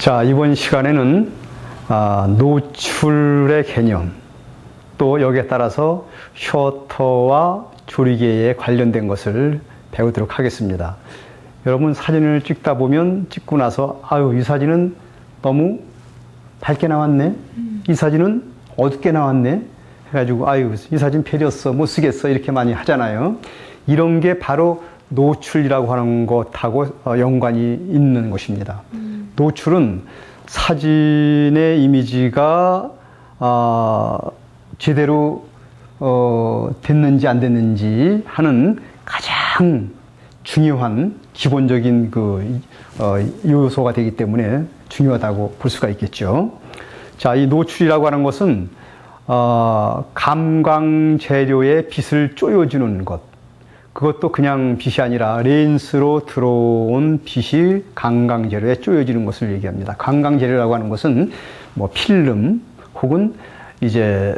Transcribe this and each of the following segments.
자, 이번 시간에는 노출의 개념, 또 여기에 따라서 셔터와 조리개에 관련된 것을 배우도록 하겠습니다. 여러분 사진을 찍다 보면 찍고 나서 아유, 이 사진은 너무 밝게 나왔네, 이 사진은 어둡게 나왔네 해가지고 아유, 이 사진 폐렸어, 못 쓰겠어, 이렇게 많이 하잖아요. 이런 게 바로 노출이라고 하는 것하고 연관이 있는 것입니다. 노출은 사진의 이미지가 제대로 됐는지 안 됐는지 하는 가장 중요한 기본적인 요소가 되기 때문에 중요하다고 볼 수가 있겠죠. 자, 이 노출이라고 하는 것은 감광 재료에 빛을 쪼여주는 것, 그것도 그냥 빛이 아니라 렌스로 들어온 빛이 감광 재료에 쪼여지는 것을 얘기합니다. 감광 재료라고 하는 것은 뭐 필름 혹은 이제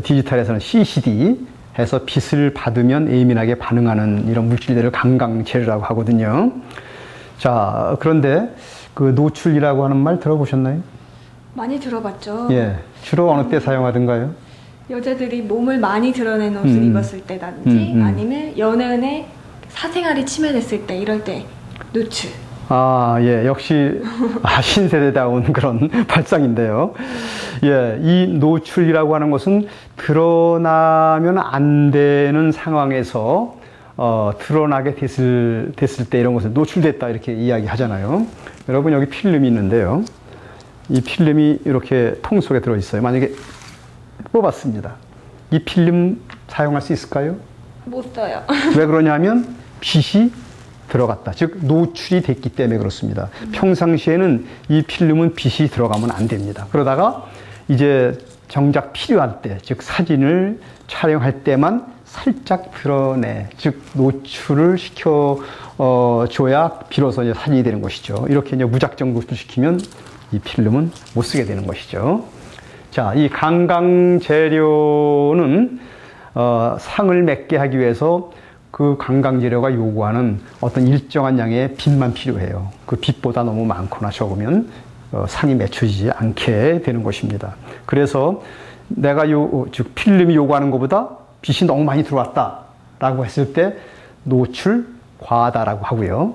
디지털에서는 CCD 해서 빛을 받으면 예민하게 반응하는 이런 물질들을 감광 재료라고 하거든요. 자, 그런데 그 노출이라고 하는 말 들어보셨나요? 많이 들어봤죠. 예, 주로 어느 때 사용하던가요? 여자들이 몸을 많이 드러낸 옷을 입었을 때라든지 아니면 연애에 사생활이 침해됐을 때, 이럴 때 노출. 아, 예, 역시 신세대다운 그런 발상인데요. 예, 이 노출이라고 하는 것은 드러나면 안 되는 상황에서 드러나게 됐을 때 이런 것을 노출됐다 이렇게 이야기하잖아요. 여러분 여기 필름이 있는데요. 이 필름이 이렇게 통 속에 들어있어요. 만약에 뽑았습니다. 이 필름 사용할 수 있을까요? 못 써요. 왜 그러냐면 빛이 들어갔다. 즉 노출이 됐기 때문에 그렇습니다. 평상시에는 이 필름은 빛이 들어가면 안 됩니다. 그러다가 이제 정작 필요할 때, 즉 사진을 촬영할 때만 살짝 드러내, 즉 노출을 시켜 줘야 비로소 이제 사진이 되는 것이죠. 이렇게 이제 무작정 노출시키면 이 필름은 못 쓰게 되는 것이죠. 자, 이 감광 재료는 상을 맺게 하기 위해서 그 감광 재료가 요구하는 어떤 일정한 양의 빛만 필요해요. 그 빛보다 너무 많거나 적으면 상이 맺혀지지 않게 되는 것입니다. 그래서 내가 즉 필름이 요구하는 것보다 빛이 너무 많이 들어왔다라고 했을 때 노출 과다라고 하고요.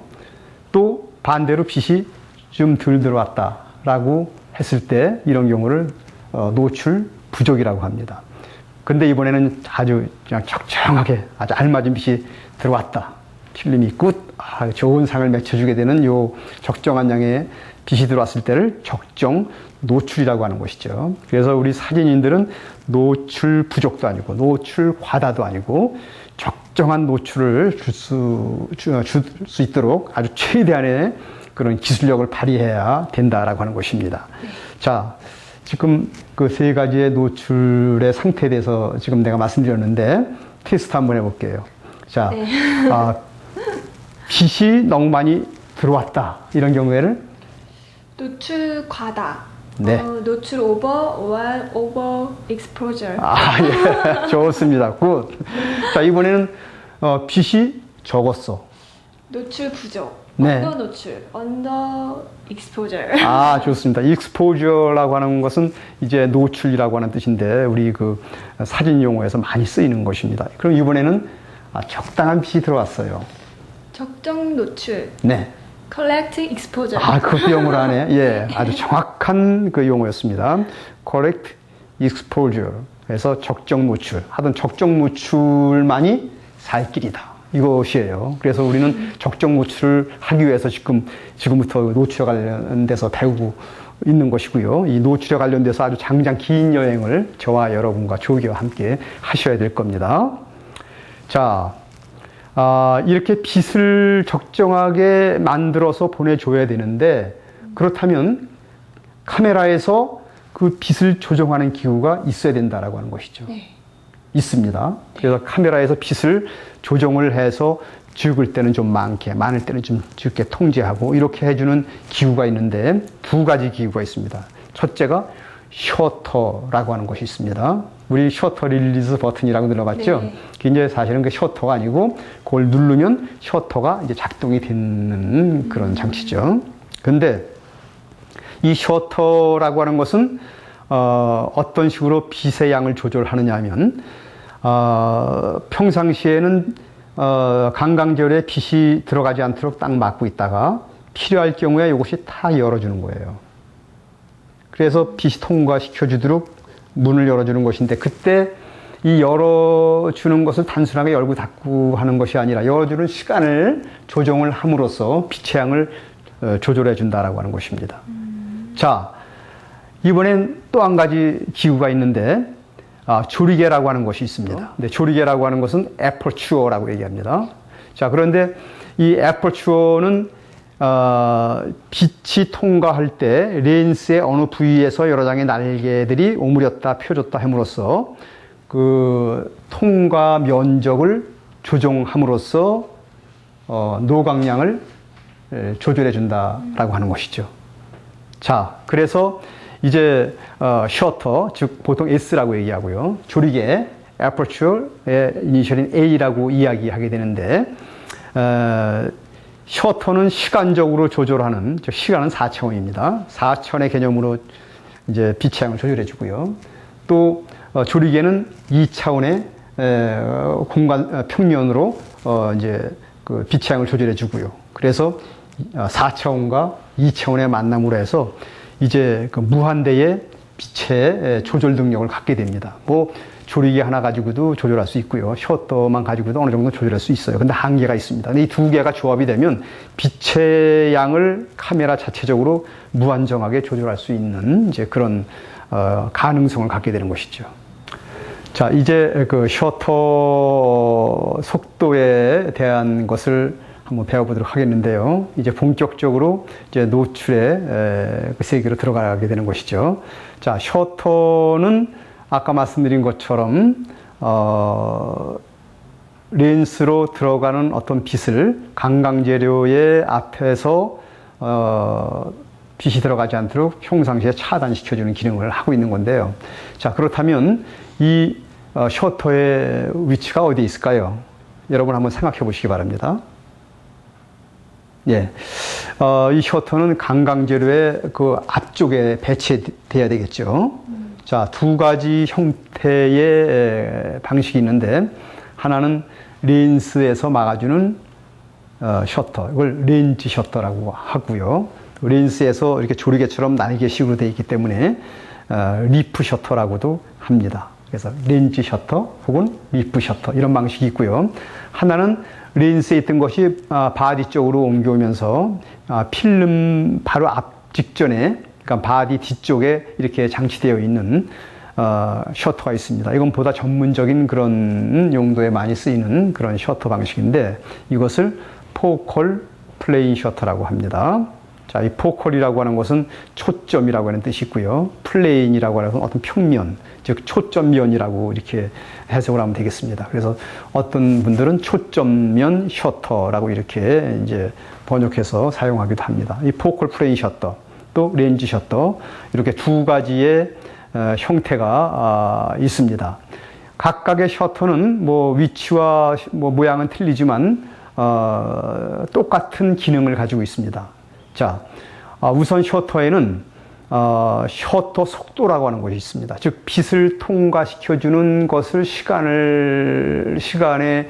또 반대로 빛이 좀 덜 들어왔다라고 했을 때 이런 경우를 노출 부족이라고 합니다. 근데 이번에는 아주 그냥 적정하게 아주 알맞은 빛이 들어왔다, 필름이 좋은 상을 맺혀주게 되는 요 적정한 양의 빛이 들어왔을 때를 적정 노출이라고 하는 것이죠. 그래서 우리 사진인들은 노출 부족도 아니고 노출 과다도 아니고 적정한 노출을 줄 수 있도록 아주 최대한의 그런 기술력을 발휘해야 된다라고 하는 것입니다. 자, 지금 그 세 가지의 노출의 상태에 대해서 지금 내가 말씀드렸는데 테스트 한번 해볼게요. 자, 네. 빛이 너무 많이 들어왔다, 이런 경우에는 노출 과다. 네. 노출 오버 익스포저. 아, 예. 좋습니다. 굿. 자, 이번에는 빛이 적었어. 노출 부족. 네. 언더 노출, 언더 익스포저. 아, 좋습니다. 익스포저라고 하는 것은 이제 노출이라고 하는 뜻인데 우리 그 사진 용어에서 많이 쓰이는 것입니다. 그럼 이번에는 적당한 빛이 들어왔어요. 적정 노출. 네. correct exposure. 아, 그것도 영어로 하네. 예, 아주 정확한 그 용어였습니다. correct exposure. 그래서 적정 노출. 하여튼 적정 노출만이 살 길이다, 이것이에요. 그래서 우리는 적정 노출을 하기 위해서 지금부터 노출에 관련돼서 배우고 있는 것이고요. 이 노출에 관련돼서 아주 장장 긴 여행을 저와 여러분과 조교와 함께 하셔야 될 겁니다. 자, 이렇게 빛을 적정하게 만들어서 보내줘야 되는데, 그렇다면 카메라에서 그 빛을 조정하는 기구가 있어야 된다라고 하는 것이죠. 네. 있습니다. 그래서 카메라에서 빛을 조정을 해서 적을 때는 좀 많게, 많을 때는 좀 적게 통제하고 이렇게 해주는 기구가 있는데 두 가지 기구가 있습니다. 첫째가 셔터라고 하는 것이 있습니다. 우리 셔터 릴리즈 버튼이라고 들어봤죠? 네. 그게 이제 사실은 그 셔터가 아니고 그걸 누르면 셔터가 이제 작동이 되는 그런 장치죠. 근데 이 셔터라고 하는 것은 어떤 식으로 빛의 양을 조절하느냐 하면 평상시에는 강강절에 빛이 들어가지 않도록 딱 막고 있다가 필요할 경우에 이것이 다 열어주는 거예요. 그래서 빛이 통과시켜 주도록 문을 열어주는 것인데, 그때 이 열어주는 것을 단순하게 열고 닫고 하는 것이 아니라 열어주는 시간을 조정을 함으로써 빛의 양을 조절해 준다라고 하는 것입니다. 자, 이번엔 또 한 가지 기구가 있는데 조리개라고 하는 것이 있습니다. 근데 조리개라고 하는 것은 애퍼추어라고 얘기합니다. 자, 그런데 이 애퍼추어는 빛이 통과할 때 렌스의 어느 부위에서 여러 장의 날개들이 오므렸다 펴졌다 함으로써 그 통과 면적을 조정함으로써 노광량을 조절해 준다라고 하는 것이죠. 자, 그래서 이제 셔터, 즉 보통 S라고 얘기하고요. 조리개, aperture의 이니셜인 A라고 이야기하게 되는데 셔터는 시간적으로 조절하는, 즉 시간은 4차원입니다. 4차원의 개념으로 이제 빛의 양을 조절해 주고요. 또 조리개는 2차원의 공간 평면으로 이제 그 빛의 양을 조절해 주고요. 그래서 4차원과 2차원의 만남으로 해서 이제 그 무한대의 빛의 조절 능력을 갖게 됩니다. 뭐 조리개 하나 가지고도 조절할 수 있고요. 셔터만 가지고도 어느 정도 조절할 수 있어요. 근데 한계가 있습니다. 근데 이 두 개가 조합이 되면 빛의 양을 카메라 자체적으로 무한정하게 조절할 수 있는 이제 그런 가능성을 갖게 되는 것이죠. 자, 이제 그 셔터 속도에 대한 것을 한번 배워보도록 하겠는데요. 이제 본격적으로 이제 노출의 그 세계로 들어가게 되는 것이죠. 자, 셔터는 아까 말씀드린 것처럼 렌스로 들어가는 어떤 빛을 강강재료의 앞에서 빛이 들어가지 않도록 평상시에 차단시켜주는 기능을 하고 있는 건데요. 자, 그렇다면 이 셔터의 위치가 어디에 있을까요? 여러분 한번 생각해 보시기 바랍니다. 예, 이 셔터는 강강재료의 그 앞쪽에 배치돼야 되겠죠. 자, 두 가지 형태의 방식이 있는데, 하나는 렌스에서 막아주는 셔터, 이걸 렌즈 셔터라고 하고요. 렌스에서 이렇게 조리개처럼 날개식으로 되어 있기 때문에 리프 셔터라고도 합니다. 그래서 렌즈 셔터 혹은 리프 셔터 이런 방식이 있고요. 하나는 렌스에 있던 것이 바디 쪽으로 옮겨오면서 필름 바로 앞 직전에, 그러니까 바디 뒤쪽에 이렇게 장치되어 있는 셔터가 있습니다. 이건 보다 전문적인 그런 용도에 많이 쓰이는 그런 셔터 방식인데, 이것을 포컬 플레인 셔터라고 합니다. 자, 이 포컬이라고 하는 것은 초점이라고 하는 뜻이 있고요. 플레인이라고 하는 것은 어떤 평면, 즉 초점면이라고 이렇게 해석을 하면 되겠습니다. 그래서 어떤 분들은 초점면 셔터라고 이렇게 이제 번역해서 사용하기도 합니다. 이 포컬 플레인 셔터, 또 렌즈 셔터, 이렇게 두 가지의 형태가 있습니다. 각각의 셔터는 뭐 위치와 뭐 모양은 틀리지만 똑같은 기능을 가지고 있습니다. 자, 우선 셔터에는 셔터 속도라고 하는 것이 있습니다. 즉 빛을 통과시켜주는 것을 시간의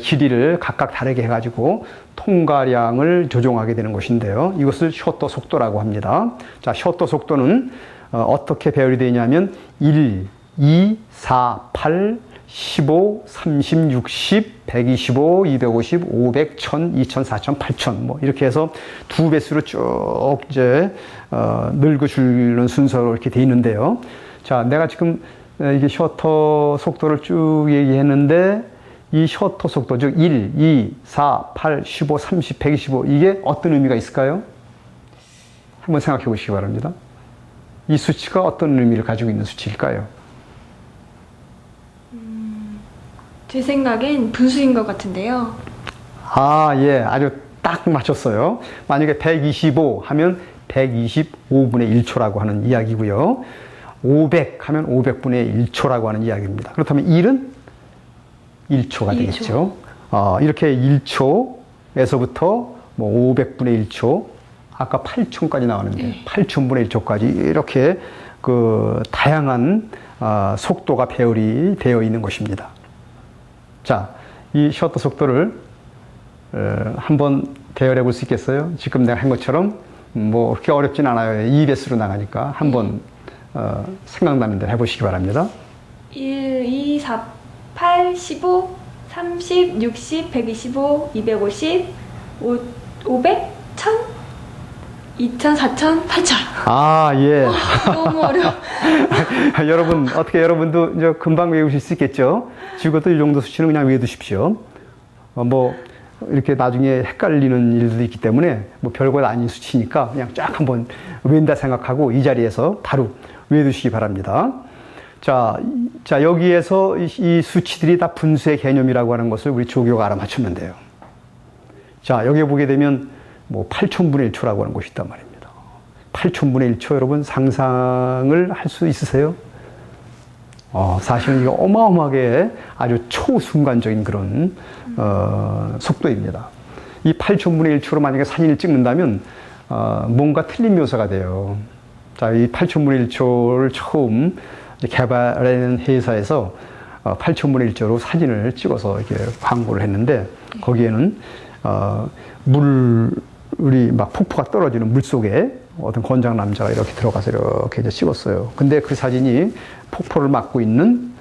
길이를 각각 다르게 해가지고 통과량을 조정하게 되는 것인데요. 이것을 셔터 속도라고 합니다. 자, 셔터 속도는 어떻게 배열이 되냐면 1, 2, 4, 8, 15, 30, 60, 125, 250, 500, 1000, 2000, 4000, 8000 뭐 이렇게 해서 두 배수로 쭉 이제 늙어주는 순서로 이렇게 돼 있는데요. 자, 내가 지금 이게 셔터 속도를 쭉 얘기했는데, 이 셔터 속도 즉 1, 2, 4, 8, 15, 30, 125 이게 어떤 의미가 있을까요? 한번 생각해 보시기 바랍니다. 이 수치가 어떤 의미를 가지고 있는 수치일까요? 제 생각엔 분수인 것 같은데요. 아, 예, 아주 딱 맞췄어요. 만약에 125 하면 125분의 1초라고 하는 이야기고요. 500 하면 500분의 1초라고 하는 이야기입니다. 그렇다면 1은 1초가 되겠죠. 이렇게 1초에서부터 뭐 500분의 1초, 아까 8촌까지 나왔는데 네. 8촌분의 1초까지 이렇게 그 다양한 속도가 배열이 되어 있는 것입니다. 자, 이 셔터 속도를 한번 대열해 볼 수 있겠어요? 지금 내가 한 것처럼 뭐 그렇게 어렵진 않아요. 2배수로 나가니까 한번 생각나는 대로 해보시기 바랍니다. 1, 2, 4, 8, 15, 30, 60, 125, 250, 500, 1000, 2000, 4000, 8000. 아, 예. 너무 어려워. 여러분, 어떻게 여러분도 이제 금방 외우실 수 있겠죠? 적어도 이 정도 수치는 그냥 외워두십시오. 뭐, 이렇게 나중에 헷갈리는 일도 있기 때문에 뭐 별것 아닌 수치니까 그냥 쫙 한번 외운다 생각하고 이 자리에서 바로 외워두시기 바랍니다. 자, 여기에서 이 수치들이 다 분수의 개념이라고 하는 것을 우리 조교가 알아맞추면 돼요. 자, 여기 보게 되면 뭐 8촌분의 1초라고 하는 것이 있단 말입니다. 8촌분의 1초 여러분 상상을 할 수 있으세요? 사실은 이거 어마어마하게 아주 초순간적인 그런 속도입니다. 이 8촌분의 1초로 만약에 사진을 찍는다면 뭔가 틀린 묘사가 돼요. 자, 이 8촌분의 1초를 처음 개발하는 회사에서 8촌분의 1초로 사진을 찍어서 이렇게 광고를 했는데 거기에는 물이 막 폭포가 떨어지는 물 속에 어떤 건장 남자가 이렇게 들어가서 이렇게 이제 찍었어요. 근데 그 사진이 폭포를 막고 있는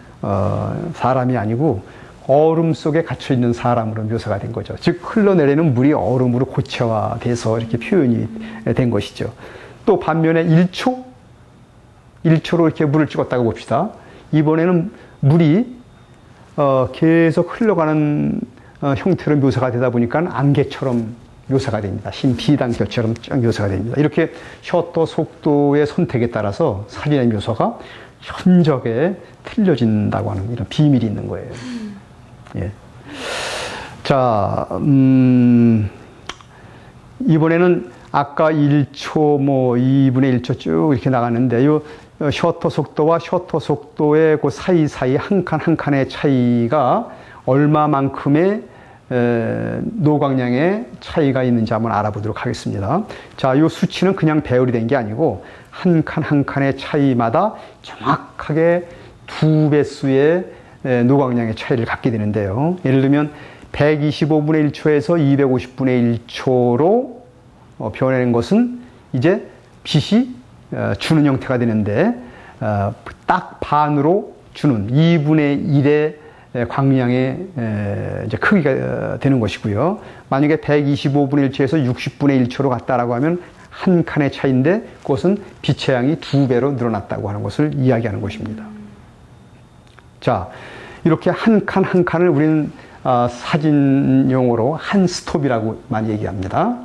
사람이 아니고 얼음 속에 갇혀 있는 사람으로 묘사가 된 거죠. 즉 흘러내리는 물이 얼음으로 고체화돼서 이렇게 표현이 된 것이죠. 또 반면에 1초로 이렇게 물을 찍었다고 봅시다. 이번에는 물이 계속 흘러가는 형태로 묘사가 되다 보니까 안개처럼 묘사가 됩니다. 흰 비단결처럼 묘사가 됩니다. 이렇게 셔터 속도의 선택에 따라서 사진의 묘사가 현저하게 틀려진다고 하는 이런 비밀이 있는 거예요. 예. 자, 이번에는 아까 1초, 뭐 2분의 1초 쭉 이렇게 나갔는데, 요 셔터 속도와 셔터 속도의 그 사이사이 한 칸 한 칸의 차이가 얼마만큼의 노광량의 차이가 있는지 한번 알아보도록 하겠습니다. 자, 이 수치는 그냥 배열이 된 게 아니고 한 칸 한 칸의 차이마다 정확하게 2배수의 노광량의 차이를 갖게 되는데요. 예를 들면 125분의 1초에서 250분의 1초로 변하는 것은 이제 빛이 주는 형태가 되는데 딱 반으로 주는 2분의 1의 광량의 이제 크기가 되는 것이고요. 만약에 125분의 1초에서 60분의 1초로 갔다라고 하면 한 칸의 차이인데 그것은 빛의 양이 2배로 늘어났다고 하는 것을 이야기하는 것입니다. 자, 이렇게 한 칸 한 칸을 우리는 사진 용어로 한 스톱이라고 많이 얘기합니다.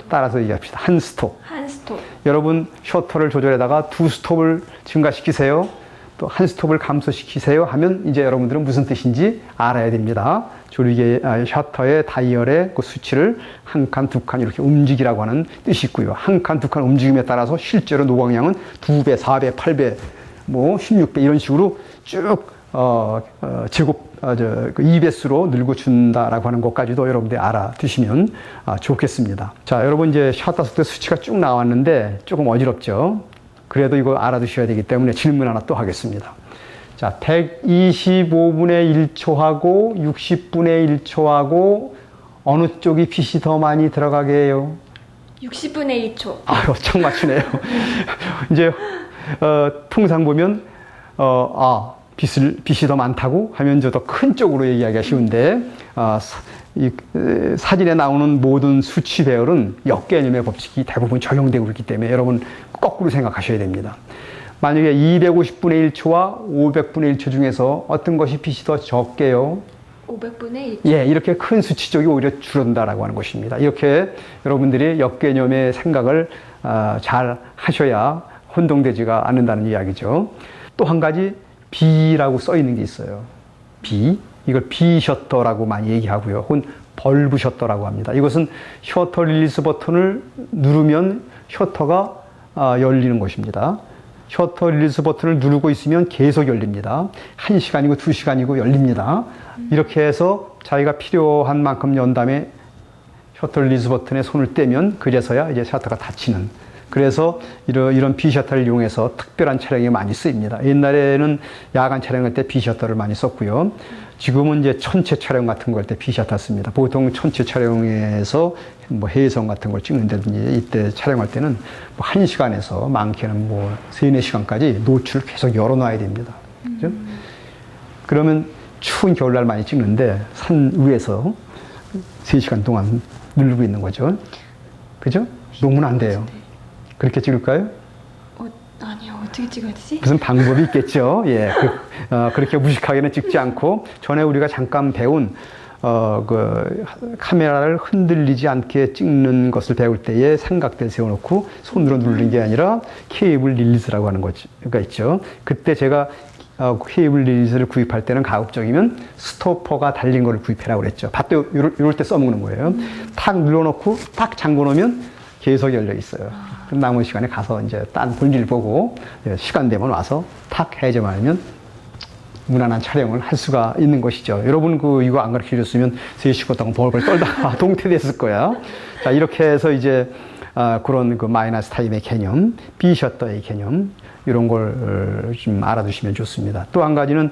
따라서 얘기합시다. 한 스톱. 한 스톱. 여러분 셔터를 조절하다가 2스톱을 증가시키세요. 또 한 스톱을 감소시키세요 하면 이제 여러분들은 무슨 뜻인지 알아야 됩니다. 조리개 셔터의 다이얼의 그 수치를 한 칸, 두 칸 이렇게 움직이라고 하는 뜻이 있고요. 한 칸, 두 칸 움직임에 따라서 실제로 노광량은 2배, 4배, 8배, 뭐 16배 이런 식으로 쭉 제곱 2배수로 늘고 준다라고 하는 것까지도 여러분들이 알아두시면 좋겠습니다. 자, 여러분 이제 셔터 속도 수치가 쭉 나왔는데 조금 어지럽죠? 그래도 이거 알아두셔야 되기 때문에 질문 하나 또 하겠습니다. 자, 125분의 1초하고 60분의 1초하고 어느 쪽이 빛이 더 많이 들어가게 해요? 60분의 1초. 아유, 참 맞추네요. 이제 통상 보면 빛이 더 많다고 하면 저 더 큰 쪽으로 얘기하기가 쉬운데 이 사진에 나오는 모든 수치 배열은 역개념의 법칙이 대부분 적용되고 있기 때문에 여러분 거꾸로 생각하셔야 됩니다. 만약에 250분의 1초와 500분의 1초 중에서 어떤 것이 빛이 더 적게요? 500분의 1초. 예, 이렇게 큰 수치 쪽이 오히려 줄어든다라고 하는 것입니다. 이렇게 여러분들이 역개념의 생각을 잘 하셔야 혼동되지가 않는다는 이야기죠. 또 한 가지 B라고 써 있는 게 있어요. B. 이걸 B 셔터라고 많이 얘기하고요. 혹은 벌브 셔터라고 합니다. 이것은 셔터 릴리스 버튼을 누르면 셔터가 열리는 것입니다. 셔터 릴리스 버튼을 누르고 있으면 계속 열립니다. 1시간이고 2시간이고 열립니다. 이렇게 해서 자기가 필요한 만큼 연 다음에 셔터 릴리즈 버튼에 손을 떼면 그제서야 이제 셔터가 닫히는. 그래서 이런 B셔터를 이용해서 특별한 차량이 많이 쓰입니다. 옛날에는 야간 촬영할 때 B셔터를 많이 썼고요. 지금은 이제 천체 촬영 같은 거 할 때 B셔터 씁니다. 보통 천체 촬영에서 뭐 해성 같은 걸 찍는다든지 이때 촬영할 때는 뭐 1시간에서 많게는 뭐 3, 4시간까지 노출을 계속 열어놔야 됩니다. 그죠? 그러면 추운 겨울날 많이 찍는데 산 위에서 3시간 동안 누르고 있는 거죠. 그죠? 놓으면 안 돼요. 그렇게 찍을까요? 아니요. 어떻게 찍어야 되지? 무슨 방법이 있겠죠. 예. 그렇게 무식하게는 찍지 않고 전에 우리가 잠깐 배운 그 카메라를 흔들리지 않게 찍는 것을 배울 때에 삼각대를 세워놓고 손으로 누르는 게 아니라 케이블 릴리즈라고 하는 거가 있죠. 그때 제가 케이블 릴리즈를 구입할 때는 가급적이면 스토퍼가 달린 거를 구입해라고 그랬죠. 밭도 이럴 때 써먹는 거예요. 탁 눌러놓고 탁 잠궈놓으면 계속 열려 있어요. 그럼 남은 시간에 가서 이제 딴 볼일 보고 시간 되면 와서 탁 해제하면 무난한 촬영을 할 수가 있는 것이죠. 여러분 이거 안 가르쳐 줬으면 3시간 동안 벌벌 떨다가 동태됐을 거야. 자, 이렇게 해서 이제 그런 그 마이너스 타임의 개념, B셔터의 개념 이런 걸 좀 알아두시면 좋습니다. 또 한 가지는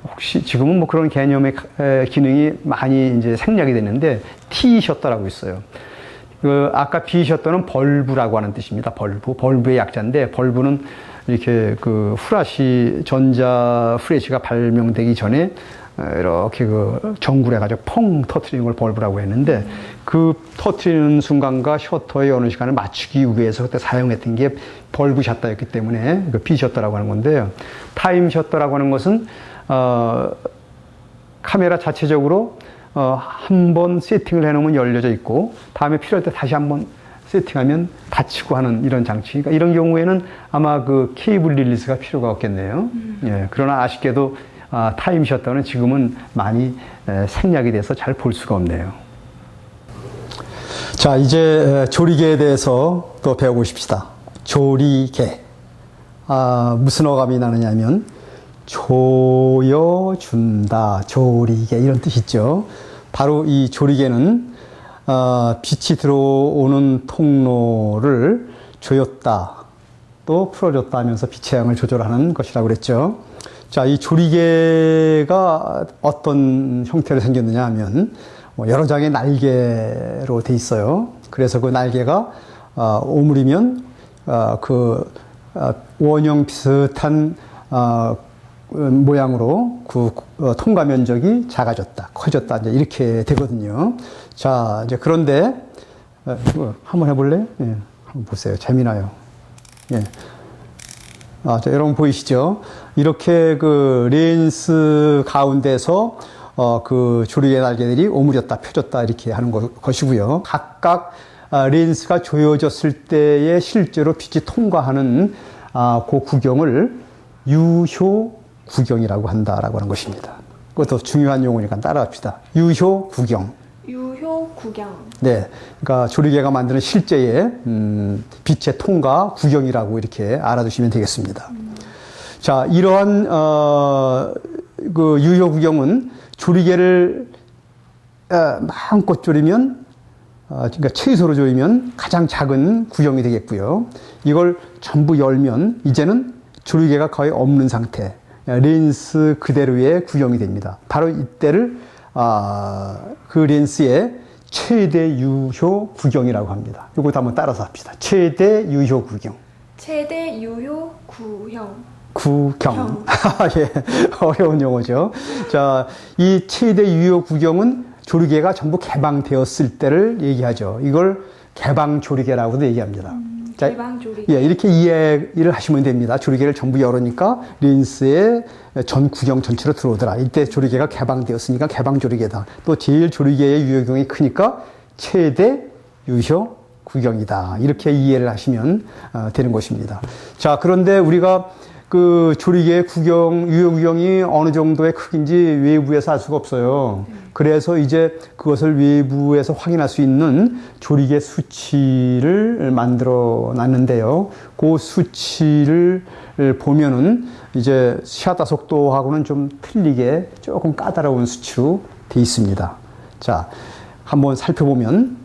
혹시 지금은 뭐 그런 개념의 기능이 많이 이제 생략이 됐는데 T셔터라고 있어요. 아까 B셔터는 벌브라고 하는 뜻입니다. 벌브의 약자인데 벌브는 이렇게 그 전자 프레시가 발명되기 전에 이렇게 그 전구해가지고 펑 터트리는 걸 벌브라고 했는데 그 터트리는 순간과 셔터의 어느 시간을 맞추기 위해서 그때 사용했던 게 벌브 셔터였기 때문에 그 B셔터라고 하는 건데요. 타임 셔터라고 하는 것은 카메라 자체적으로 한번 세팅을 해놓으면 열려져 있고 다음에 필요할 때 다시 한번 세팅하면 닫히고 하는 이런 장치. 그러니까 이런 경우에는 아마 그 케이블 릴리즈가 필요가 없겠네요. 예, 그러나 아쉽게도 타임 셔터는 지금은 많이 생략이 돼서 잘 볼 수가 없네요. 자, 이제 조리개에 대해서 또 배워보십시다. 조리개. 무슨 어감이 나느냐면 조여준다, 조리개 이런 뜻이 있죠. 바로 이 조리개는 빛이 들어오는 통로를 조였다, 또 풀어줬다 하면서 빛의 양을 조절하는 것이라고 그랬죠. 자, 이 조리개가 어떤 형태로 생겼느냐 하면 여러 장의 날개로 돼 있어요. 그래서 그 날개가 오므리면 원형 비슷한 모양으로 그 통과 면적이 작아졌다, 커졌다, 이제 이렇게 되거든요. 자, 이제 그런데 한번 해볼래요? 예, 한번 보세요. 재미나요. 예. 자, 여러분 보이시죠? 이렇게 그 렌스 가운데서 그 조리개 날개들이 오므렸다, 펴졌다 이렇게 하는 것이고요. 각각 렌스가 조여졌을 때에 실제로 빛이 통과하는 그 구경을 유효 구경이라고 한다라고 하는 것입니다. 그것도 중요한 용어니까 따라합시다. 유효 구경. 유효 구경. 네, 그러니까 조리개가 만드는 실제의 빛의 통과 구경이라고 이렇게 알아두시면 되겠습니다. 자, 이러한 그 유효 구경은 조리개를 마음껏 조리면, 그러니까 최소로 조리면 가장 작은 구경이 되겠고요. 이걸 전부 열면 이제는 조리개가 거의 없는 상태, 렌스 그대로의 구경이 됩니다. 바로 이때를 그 렌스의 최대 유효 구경이라고 합니다. 이것도 한번 따라서 합시다. 최대 유효 구경. 최대 유효 구경. 구경. 예, 어려운 용어죠. 자, 이 최대 유효 구경은 조리개가 전부 개방되었을 때를 얘기하죠. 이걸 개방 조리개라고도 얘기합니다. 자, 개방 조리개. 예, 이렇게 이해를 하시면 됩니다. 조리개를 전부 열으니까 렌스의 전 구경 전체로 들어오더라. 이때 조리개가 개방되었으니까 개방 조리개다. 또 제일 조리개의 유효경이 크니까 최대 유효 구경이다. 이렇게 이해를 하시면 되는 것입니다. 자, 그런데 우리가 그 조리개의 유효 구경이 어느 정도의 크기인지 외부에서 알 수가 없어요. 그래서 이제 그것을 외부에서 확인할 수 있는 조리개 수치를 만들어 놨는데요. 그 수치를 보면은 이제 샤터 속도하고는 좀 틀리게 조금 까다로운 수치로 돼 있습니다. 자, 한번 살펴보면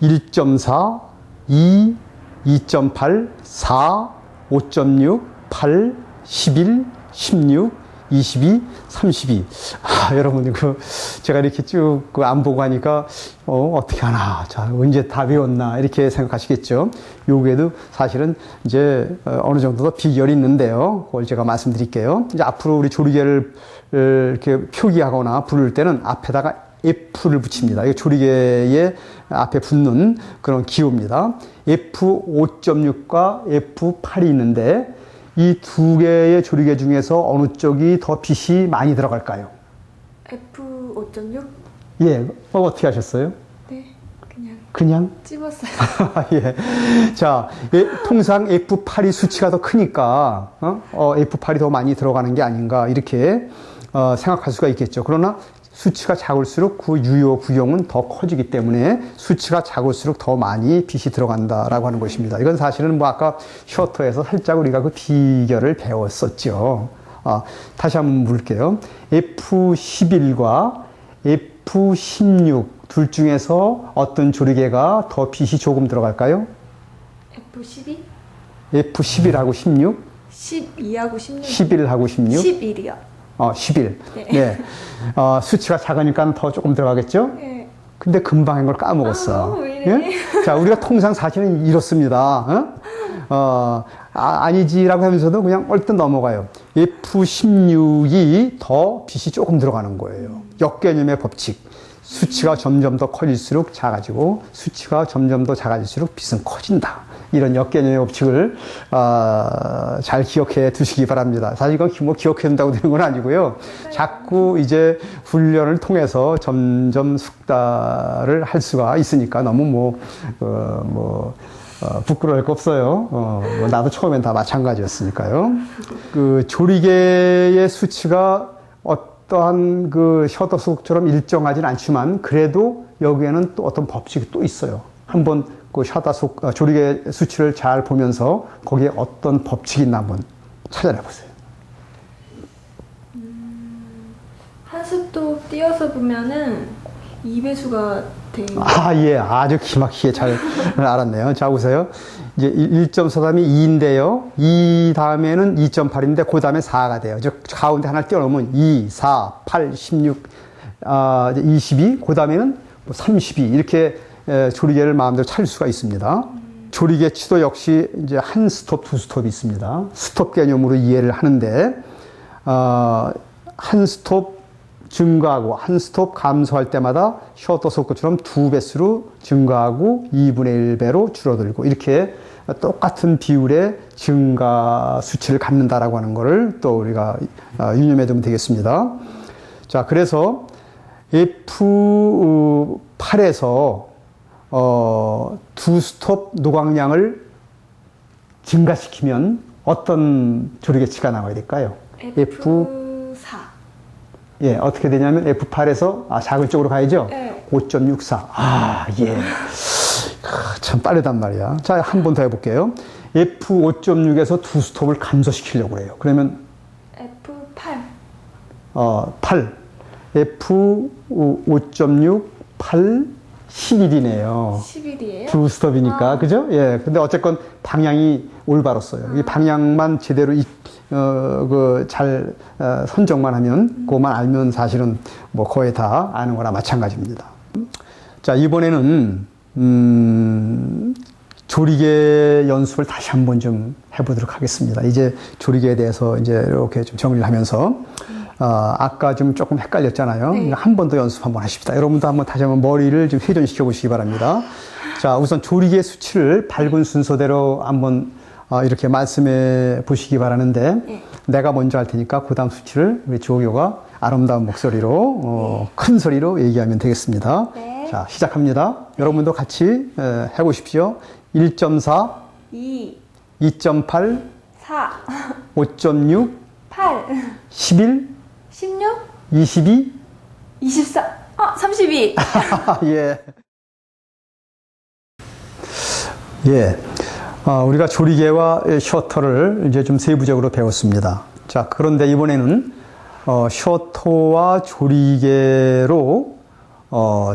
1.4, 2, 2.8, 4, 5.6, 8, 11, 16, 22, 32. 여러분, 제가 이렇게 쭉 안 보고 하니까, 어떻게 하나. 자, 언제 다 외웠나. 이렇게 생각하시겠죠. 요게도 사실은 이제 어느 정도 더 비결이 있는데요. 그걸 제가 말씀드릴게요. 이제 앞으로 우리 조리개를 이렇게 표기하거나 부를 때는 앞에다가 F를 붙입니다. 이거 조리개의 앞에 붙는 그런 기호입니다. F5.6과 F8이 있는데 이 두 개의 조리개 중에서 어느 쪽이 더 빛이 많이 들어갈까요? F5.6? 예, 어떻게 하셨어요? 네, 그냥? 찝었어요. 예. 자, 통상 F8이 수치가 더 크니까, F8이 더 많이 들어가는 게 아닌가, 이렇게, 생각할 수가 있겠죠. 그러나 수치가 작을수록 그 유효 부용은 더 커지기 때문에 수치가 작을수록 더 많이 빛이 들어간다라고 하는 것입니다. 이건 사실은 뭐 아까 셔터에서 살짝 우리가 그 비결을 배웠었죠. 다시 한번 물을게요. F11과 F16 둘 중에서 어떤 조리개가 더 빛이 조금 들어갈까요? F12? F11하고 16? 12하고 16? 11하고 16? 11이요. 11. 네. 네. 수치가 작으니까 더 조금 들어가겠죠? 네. 근데 금방 한 걸 까먹었어. 왜 이래? 예? 자, 우리가 통상 사실은 이렇습니다. 아니지라고 하면서도 그냥 얼뜻 넘어가요. F16이 더 빛이 조금 들어가는 거예요. 역개념의 법칙. 수치가 점점 더 커질수록 작아지고 수치가 점점 더 작아질수록 빛은 커진다. 이런 역개념의 법칙을 잘 기억해 두시기 바랍니다. 사실 이건 뭐 기억해 둔다고 되는 건 아니고요. 자꾸 이제 훈련을 통해서 점점 숙달을 할 수가 있으니까 너무 부끄러울 거 없어요. 나도 처음엔 다 마찬가지였으니까요. 그 조리개의 수치가 어떠한 그 셔터 속처럼 일정하진 않지만 그래도 여기에는 또 어떤 법칙이 또 있어요. 한번 그 셔터 속 조리개 수치를 잘 보면서 거기에 어떤 법칙이 있나 한번 찾아내 보세요. 한 습도 띄어서 보면은 2배수가 돼. 예. 아주 기막히게 잘 알았네요. 자, 보세요. 이제 1.4 다음에 2인데요. 2 다음에는 2.8인데 그 다음에 4가 돼요. 즉, 가운데 하나를 띄워놓으면 2, 4, 8, 16, 22, 그 다음에는 32 이렇게 조리개를 마음대로 찾을 수가 있습니다. 조리개 치도 역시 이제 한 스톱, 두 스톱이 있습니다. 스톱 개념으로 이해를 하는데, 한 스톱 증가하고 한 스톱 감소할 때마다 셔터 속도처럼 2배수로 증가하고 2분의 1배로 줄어들고 이렇게 똑같은 비율의 증가 수치를 갖는다라고 하는 것을 또 우리가 유념해 두면 되겠습니다. 자, 그래서 F8에서 두 스톱 노광량을 증가시키면 어떤 조리개치가 나와야 될까요? F4. 예, 어떻게 되냐면 F8에서 작은 쪽으로 가야죠? 네. 5.64. 예. 참 빠르단 말이야. 자, 한 번 더 해볼게요. F5.6에서 두 스톱을 감소시키려고 해요. 그러면 F8. 8. F5.6, 8, 11이네요. 11이에요? 두 스톱이니까, 그죠? 예. 근데 어쨌건 방향이 올바랐어요. 이 방향만 제대로 잘 선정만 하면, 그것만 알면 사실은 뭐 거의 다 아는 거나 마찬가지입니다. 자, 이번에는, 조리개 연습을 다시 한번 좀 해보도록 하겠습니다. 이제 조리개에 대해서 이제 이렇게 좀 정리를 하면서, 아까 좀 조금 헷갈렸잖아요. 네. 한 번 더 연습 한번 하십시다. 여러분도 한번 다시 한번 머리를 좀 회전시켜 보시기 바랍니다. 자, 우선 조리개 수치를 밝은 순서대로 한번 이렇게 말씀해 보시기 바라는데, 네. 내가 먼저 할 테니까 그 다음 수치를 우리 조교가 아름다운 목소리로, 큰 소리로 얘기하면 되겠습니다. 네. 자, 시작합니다. 여러분도 같이 해보십시오. 1.4, 2, 2.8, 4, 5.6, 8, 11, 16, 22, 24, 32. 예. 예. 우리가 조리개와 셔터를 이제 좀 세부적으로 배웠습니다. 자, 그런데 이번에는, 셔터와 조리개로,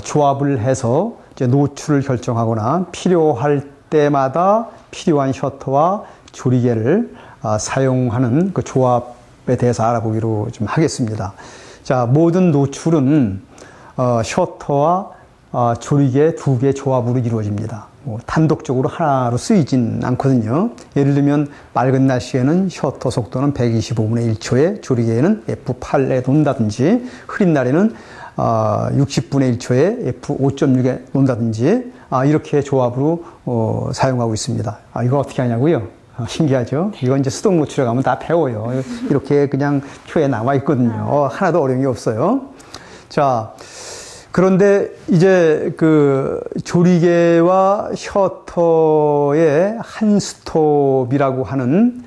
조합을 해서 이제 노출을 결정하거나 필요할 때마다 필요한 셔터와 조리개를 사용하는 그 조합에 대해서 알아보기로 좀 하겠습니다. 자, 모든 노출은 셔터와 조리개 두 개의 조합으로 이루어집니다. 단독적으로 하나로 쓰이진 않거든요. 예를 들면 맑은 날씨에는 셔터 속도는 125분의 1초에 조리개에는 F8에 논다든지, 흐린 날에는 60분의 1초에 F5.6에 논다든지, 이렇게 조합으로 사용하고 있습니다. 이거 어떻게 하냐고요? 신기하죠? 이건 이제 수동 노출에 가면 다 배워요. 이렇게 그냥 표에 나와 있거든요. 하나도 어려운 게 없어요. 자, 그런데 이제 그 조리개와 셔터의 한 스톱이라고 하는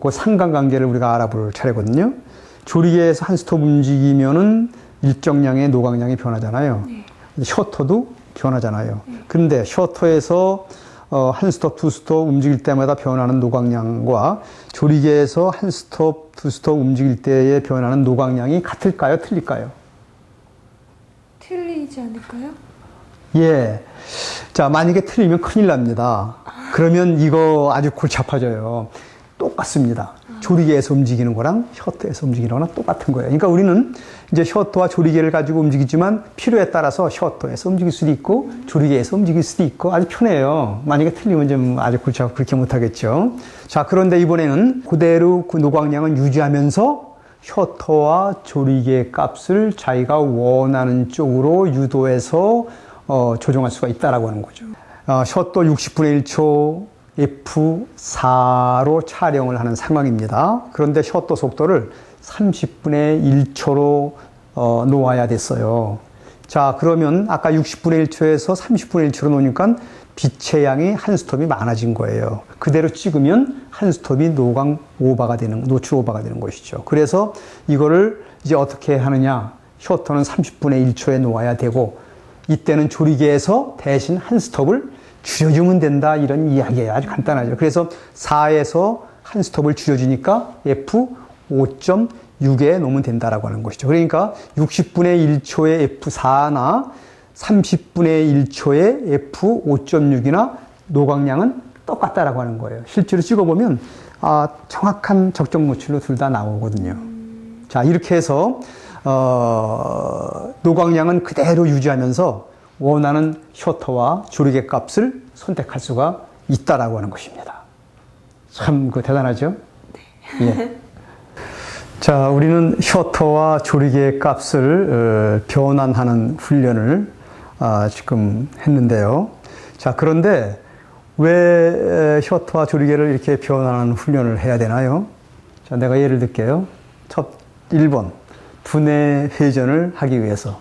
그 상관관계를 우리가 알아볼 차례거든요. 조리개에서 한 스톱 움직이면은 일정량의 노광량이 변하잖아요. 셔터도 변하잖아요. 그런데 셔터에서 한 스톱, 두 스톱 움직일 때마다 변하는 노광량과 조리개에서 한 스톱, 두 스톱 움직일 때에 변하는 노광량이 같을까요? 틀릴까요? 틀리지 않을까요? 예. 자, 만약에 틀리면 큰일 납니다. 그러면 이거 아주 골치 아파져요. 똑같습니다. 조리개에서 움직이는 거랑 셔터에서 움직이는 거랑 똑같은 거예요. 그러니까 우리는 이제 셔터와 조리개를 가지고 움직이지만 필요에 따라서 셔터에서 움직일 수도 있고 조리개에서 움직일 수도 있고 아주 편해요. 만약에 틀리면 좀 아주 골치 아프고 그렇게 못하겠죠. 자, 그런데 이번에는 그대로 그 노광량은 유지하면서 셔터와 조리개 값을 자기가 원하는 쪽으로 유도해서 조정할 수가 있다라고 하는 거죠. 셔터 60분의 1초 F4로 촬영을 하는 상황입니다. 그런데 셔터 속도를 30분의 1초로 놓아야 됐어요. 자, 그러면 아까 60분의 1초에서 30분의 1초로 놓으니까 빛의 양이 한 스톱이 많아진 거예요. 그대로 찍으면 한 스톱이 노출 오버가 되는 것이죠. 그래서 이거를 이제 어떻게 하느냐. 셔터는 30분의 1초에 놓아야 되고, 이때는 조리개에서 대신 한 스톱을 줄여주면 된다. 이런 이야기예요. 아주 간단하죠. 그래서 4에서 한 스톱을 줄여주니까 F5.6에 놓으면 된다라고 하는 것이죠. 그러니까 60분의 1초의 F4나 30분의 1초의 F5.6이나 노광량은 똑같다라고 하는 거예요. 실제로 찍어보면 정확한 적정 노출로 둘 다 나오거든요. 자, 이렇게 해서 노광량은 그대로 유지하면서 원하는 셔터와 조리개 값을 선택할 수가 있다라고 하는 것입니다. 참 대단하죠? 네. 예. 자, 우리는 셔터와 조리개 값을 변환하는 훈련을 지금 했는데요. 자, 그런데 왜 셔터와 조리개를 이렇게 변환하는 훈련을 해야 되나요? 자, 내가 예를 들게요. 1번, 두뇌 회전을 하기 위해서.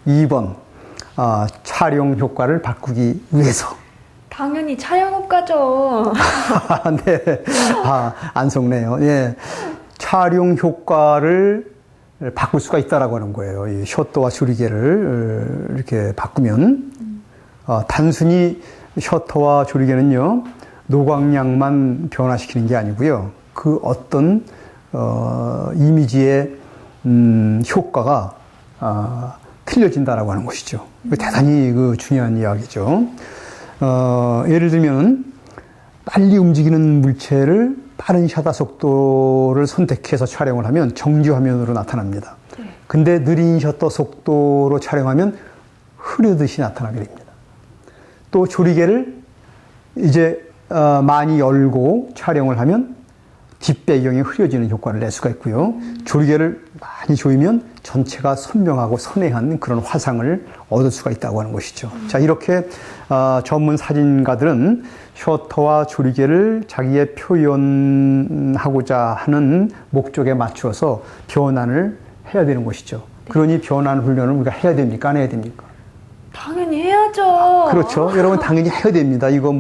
2번, 촬영 효과를 바꾸기 위해서. 당연히 촬영 효과죠. 네. 안 속네요. 예. 촬영 효과를 바꿀 수가 있다라고 하는 거예요. 이 셔터와 조리개를 이렇게 바꾸면. 단순히 셔터와 조리개는요, 노광량만 변화시키는 게 아니고요. 그 어떤, 이미지의, 효과가, 틀려진다라고 하는 것이죠. 대단히 중요한 이야기죠. 예를 들면, 빨리 움직이는 물체를 빠른 셔터 속도를 선택해서 촬영을 하면 정지 화면으로 나타납니다. 근데 느린 셔터 속도로 촬영하면 흐르듯이 나타나게 됩니다. 또 조리개를 이제 많이 열고 촬영을 하면 뒷배경이 흐려지는 효과를 낼 수가 있고요. 조리개를 많이 조이면 전체가 선명하고 선해한 그런 화상을 얻을 수가 있다고 하는 것이죠. 자, 이렇게 전문 사진가들은 셔터와 조리개를 자기의 표현하고자 하는 목적에 맞추어서 변환을 해야 되는 것이죠. 그러니 변환 훈련을 우리가 해야 됩니까? 안 해야 됩니까? 당연히 해야죠. 그렇죠. 여러분 당연히 해야 됩니다. 이거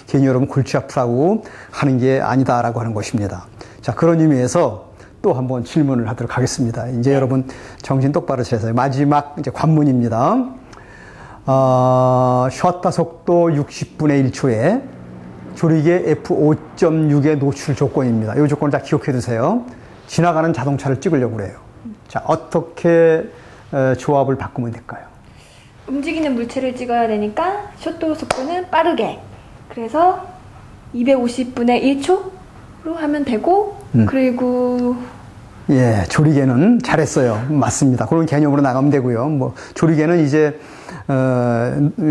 괜히 여러분 골치 아프라고 하는 게 아니다라고 하는 것입니다. 자, 그런 의미에서 또 한번 질문을 하도록 하겠습니다. 이제 여러분 정신 똑바로 차려서 마지막 이제 관문입니다. 셔터 속도 60분의 1초에 조리개 F5.6의 노출 조건입니다. 이 조건을 다 기억해 두세요. 지나가는 자동차를 찍으려고 그래요. 자, 어떻게 조합을 바꾸면 될까요? 움직이는 물체를 찍어야 되니까 셔터 속도는 빠르게. 그래서 250분의 1초로 하면 되고, 그리고 예, 조리개는 잘했어요. 맞습니다. 그런 개념으로 나가면 되고요. 뭐 조리개는 이제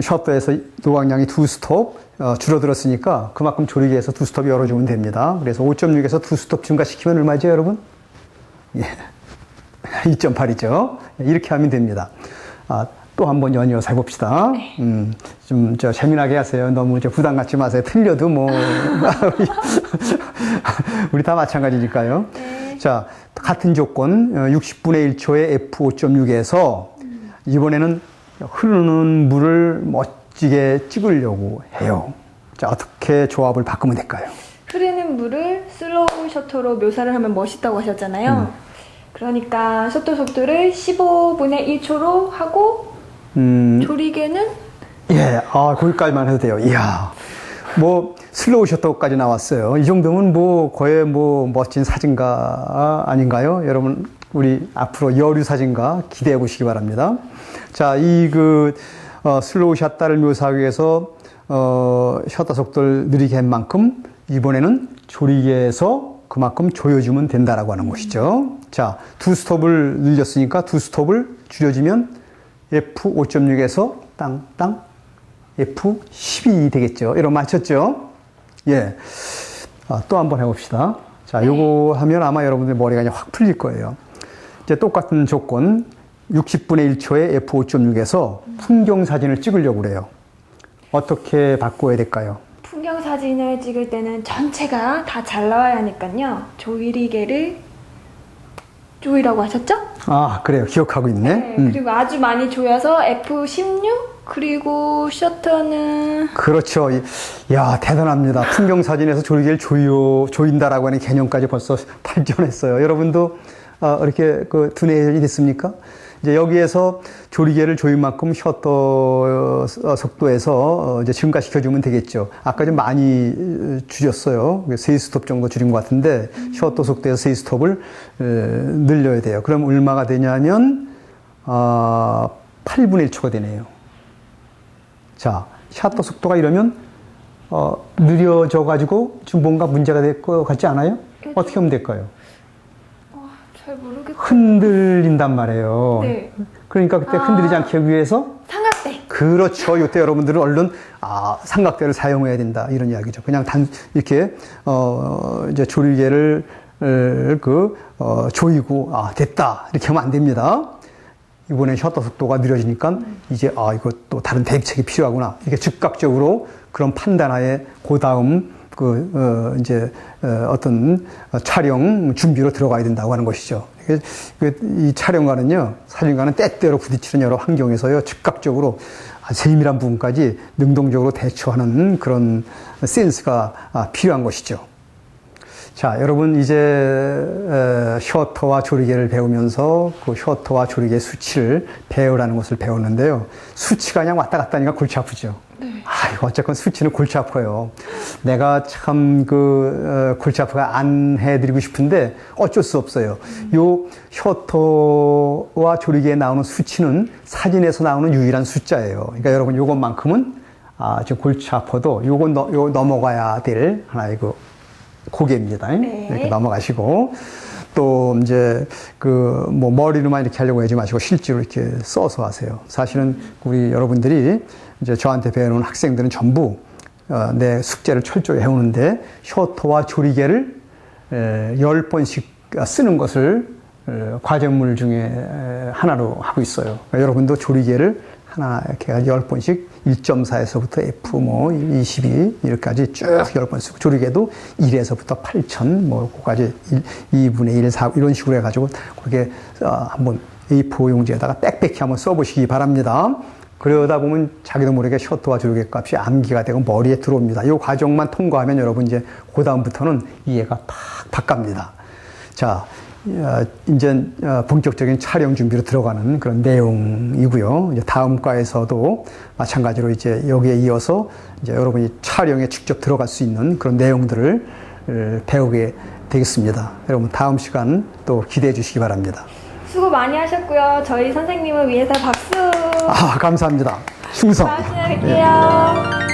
셔터에서 노광량이 2스톱 줄어들었으니까 그만큼 조리개에서 2스톱 열어주면 됩니다. 그래서 5.6에서 2스톱 증가시키면 얼마죠, 여러분? 예, 2.8이죠. 이렇게 하면 됩니다. 또 한번 연이어서 해봅시다. 좀 재미나게 하세요. 너무 부담 갖지 마세요. 틀려도 뭐 우리 다 마찬가지니까요. 네. 자, 같은 조건 60분의 1초의 F5.6에서 이번에는 흐르는 물을 멋지게 찍으려고 해요. 자, 어떻게 조합을 바꾸면 될까요? 흐르는 물을 슬로우 셔터로 묘사를 하면 멋있다고 하셨잖아요. 그러니까 셔터 속도를 15분의 1초로 하고 조리개는 예, 거기까지만 해도 돼요. 이야, 뭐 슬로우 셔터까지 나왔어요. 이 정도면 뭐 거의 뭐 멋진 사진가 아닌가요? 여러분, 우리 앞으로 여류 사진가 기대해 보시기 바랍니다. 자, 슬로우 셔터를 묘사하기 위해서 셔터 속도를 느리게 한 만큼 이번에는 조리개에서 그만큼 조여주면 된다라고 하는 것이죠. 자, 2스톱을 늘렸으니까 2스톱을 줄여주면 F5.6에서 땅땅 F12 되겠죠. 여러분 맞췄죠? 예. 또 한번 해봅시다. 자, 요거 하면 아마 여러분들 머리가 그냥 확 풀릴 거예요. 이제 똑같은 조건 60분의 1초의 F5.6에서 풍경 사진을 찍으려고 그래요. 어떻게 바꿔야 될까요? 풍경 사진을 찍을 때는 전체가 다 잘 나와야 하니까요. 조리개를 조이라고 하셨죠? 그래요. 기억하고 있네. 네, 그리고 아주 많이 조여서 F16 그리고 셔터는 그렇죠. 야, 대단합니다. 풍경 사진에서 조리개를 조인다라고 하는 개념까지 벌써 발전했어요. 여러분도 이렇게 두뇌전이 됐습니까? 이제 여기에서 조리개를 조인 만큼 셔터 속도에서 이제 증가시켜주면 되겠죠. 아까 좀 많이 줄였어요. 3스톱 정도 줄인 것 같은데 셔터 속도에서 3스톱을 늘려야 돼요. 그럼 얼마가 되냐면 8분의 1초가 되네요. 자, 셔터 속도가 이러면 느려져 가지고 좀 뭔가 문제가 될 것 같지 않아요? 어떻게 하면 될까요? 잘 모르겠어요. 흔들린단 말이에요. 네. 그러니까 그때 흔들리지 않게 하기 위해서 삼각대. 그렇죠. 이때 여러분들은 얼른 삼각대를 사용해야 된다 이런 이야기죠. 그냥 이렇게 이제 조리개를 조이고 됐다 이렇게 하면 안 됩니다. 이번에 셔터 속도가 느려지니까 이제 이거 또 다른 대책이 필요하구나. 이게 즉각적으로 그런 판단하에 그 다음 어떤 촬영 준비로 들어가야 된다고 하는 것이죠. 이 촬영가는요, 사진가는 때때로 부딪히는 여러 환경에서요, 즉각적으로 세밀한 부분까지 능동적으로 대처하는 그런 센스가 필요한 것이죠. 자, 여러분 이제 셔터와 조리개를 배우면서 그 셔터와 조리개 수치를 배우라는 것을 배웠는데요. 수치가 그냥 왔다 갔다 하니까 골치 아프죠. 네. 이거 어쨌건 수치는 골치 아파요. 내가 참 골치 아프게 안 해드리고 싶은데 어쩔 수 없어요. 요 셔터와 조리개에 나오는 수치는 사진에서 나오는 유일한 숫자예요. 그러니까 여러분 요것만큼은 좀 골치 아파도 요거 넘어가야 될 하나의 고개입니다. 네. 이렇게 넘어가시고 또 이제 뭐 머리로만 이렇게 하려고 하지 마시고 실제로 이렇게 써서 하세요. 사실은 우리 여러분들이 이제 저한테 배우는 학생들은 전부 내 숙제를 철저히 해오는데 셔터와 조리개를 10번씩 쓰는 것을 과제물 중에 하나로 하고 있어요. 그러니까 여러분도 조리개를 하나 이렇게 10번씩 1.4에서부터 F 22 이렇게까지 쭉 10번 쓰고 조리개도 1에서부터 8,000 그까지 2분의 1, 4 이런 식으로 해가지고 그렇게 한번 A4 용지에다가 빽빽히 한번 써보시기 바랍니다. 그러다 보면 자기도 모르게 셔터와 조리개 값이 암기가 되고 머리에 들어옵니다. 이 과정만 통과하면 여러분 이제 그 다음부터는 이해가 팍 바뀝니다. 자, 이제 본격적인 촬영 준비로 들어가는 그런 내용이고요. 이제 다음 과에서도 마찬가지로 이제 여기에 이어서 이제 여러분이 촬영에 직접 들어갈 수 있는 그런 내용들을 배우게 되겠습니다. 여러분 다음 시간 또 기대해 주시기 바랍니다. 수고 많이 하셨고요. 저희 선생님을 위해서 박수. 감사합니다. 충성. 다음 시간에 뵐게요.